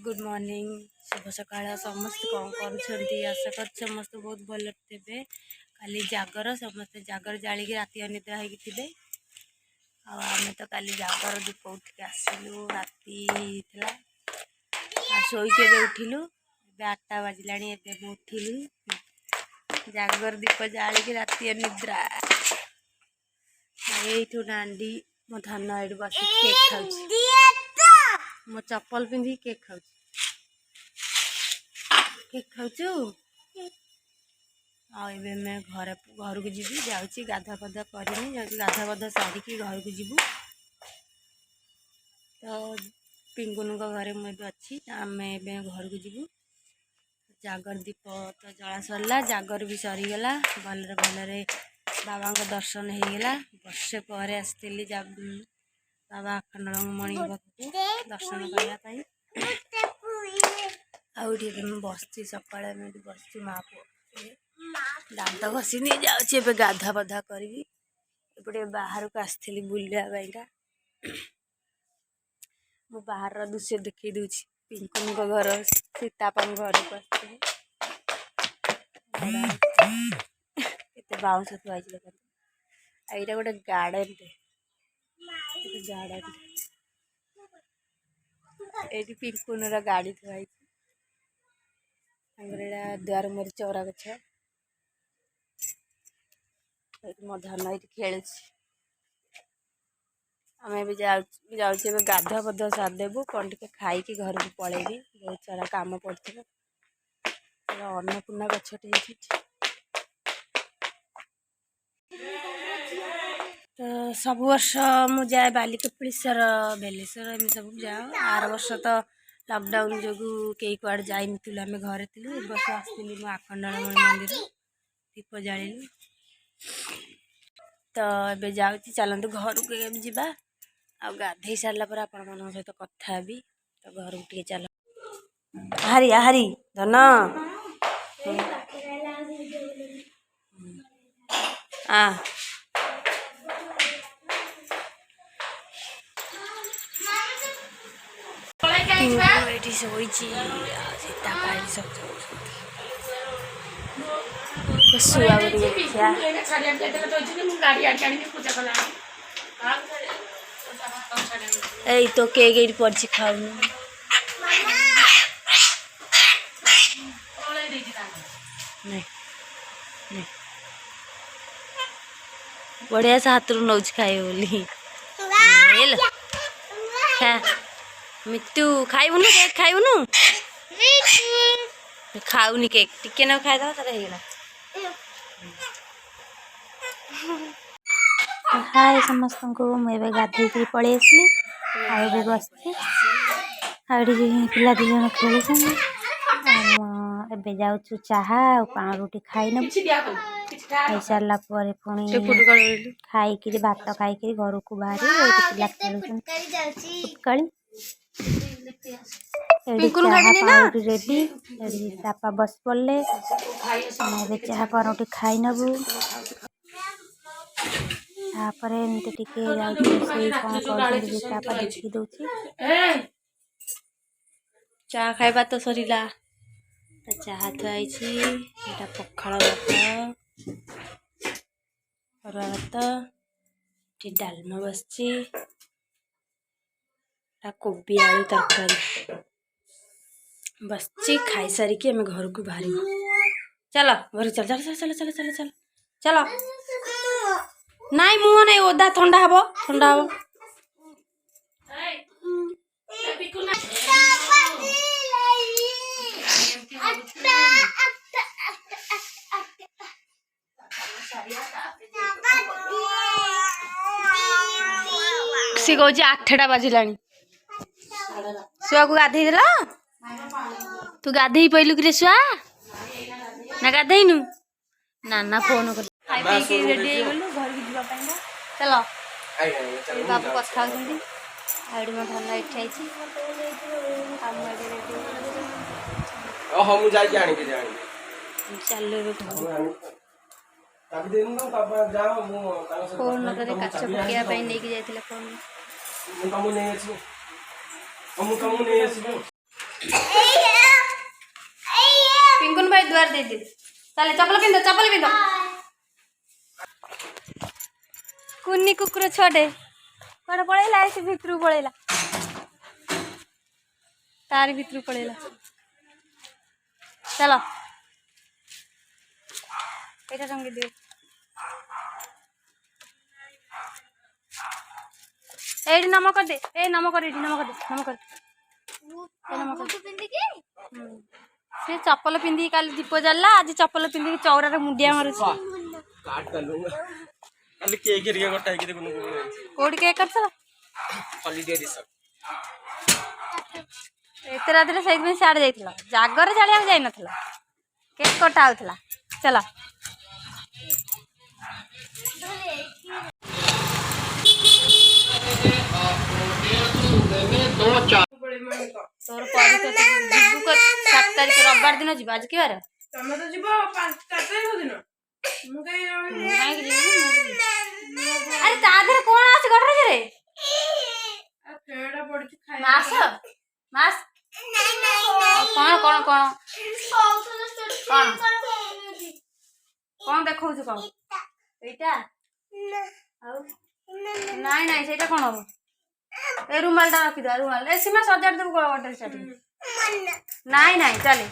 Good morning शुभ सकाळ समस्त कौन करुँच आशा कर समस्त बहुत भल थे। काली जागर समस्त जागर जालिक राति अनिद्रा होते आम तो काली जागर दीप उठिक आसलु राति शोक उठिलु 8टा बाजिला उठिलु जागर दीप जालिक राति अनिद्रा यू नांडी मो धान ये बस केक खाऊँ मो चप्पल पिंधि केक खाऊँ मैं घर को जीवी जाऊँगी गाधा पाधा करनी गाधा पाधा सारिकी घर को जीवु तो पिंकुन घरे मुझे अच्छी आम घर को जीवु जागर दीप तो जला सरला जागर भी सरीगला भलरे भलरे बाबा दर्शन होगला वर्षे पर आसती बाबा अखंडमणि पाखक दर्शन करने आउे बस सका बस माँ पुओ दांत घसी नहीं जाऊँ गाधा पाधा करी एपटे बाहर को आसती बुलावाईका मु बाहर दृश्य देखी दूची पिंकुन घर सीतापन घर को आसती बाउंस थुआई यहाँ गोटे गार्डन गार्डन ये पिंकुन गाड़ी थुआई द्वार मोर चौरा गछ मो धन ये खेल आम भी जाऊँ गाधुआ पधुआ सारदेबू कौन टे खाई घर को पलैबी बहुत सारा काम पड़े अन्नपूर्णा गछटे तो सब वर्ष मु जाए बालिकपीश्वर बेलेश्वर एम सब जाओ आर वर्ष तो लॉकडाउन जो कई कुआड़ जाइन आम घरे थी ए वर्ष आसती मो आखंडमणि मंदिर दीप जालु तो ए जाऊँगी चलतु घर को जीवा आ गाधे सारा आपण मान सहित कथा भी तो घर को चल हारी हारी धन आ ये शोची सीता पाई सब शुआ देखिया तो केक पड़ी खाऊ बढ़िया से हाथ नौ खाए बोली मिट्टू खाइबुनु केक खाइबुनु खाऊनी केक टिके ना खाइदा तर हेला हाय समस्त को मुझे गाधे पलि आसली आगे बस पिला दी जन खेल जाऊँ चाहा पान रुटी खाई नब खाई सारा पुणी खाई भात खाई घर को बाहरी पिला खेल रेडी चापा बस पड़े चाह पाउटी खाई नबू तापर एमती टिके कौन कर चापा देखी दूची चाह खाइबा तो सरीला चाह थुआई पखाड़ भात डालमा बस कोबी आलू तरकारी बस खाई सारिकी आम घर को बाहर चल घर चल चल चल चल चल चल चल नाई मुह नहीं ओदा ठंडा हम ठंडा हम सी कह 8टा बाजिला शुआ को गाधे देला तू गाधे पैलु कि शुआ ना गाधेनु नाना फोन कर खाई रेडी गलु घर को जीवा चलो बाबू कथा आड़ी मो धन ये चलो फोन काच पकड़ा नहीं जाते फोन पिंकुन भाई द्वार दे दे चले चप्पल पिंध कुन्नी कुकुर छुआटे कौन पड़ेला ऐसे भितर पड़ेला तार भितर पड़ेला चलो এটা সঙ্গে দিও এইটি নাম কর দে এই নাম কর এটি নাম কর से चप्पल पिंधि काली दीप जल्ला आज चप्पल पिंधि चौरा रे मुंडिया मारुछ काट दलुंगा काली केक हेरिया गोटा हे देखुन कोड के करछ हॉलिडे दिस एते रात रे सही में साड़ जाइतला जागर जालिया जाई नथला केक कटा होतला चला तोर पड़ी तो जीबू को 7 तारीख रविवार दिन जीवा आज के बार तमे तो जीबो 5 तारीख दिन मु अरे ता देर कोन आछ गडरे रे केड़ा पड़ी खाइ मास मास कौन कौन कौन कौन देखौ छु कौन एटा नाई नाई सेटा कौन हो ए रुमाल टा रखी दे रुमाल ए सीमा सजाड़ दे को वाटर सेट नाई नाई चले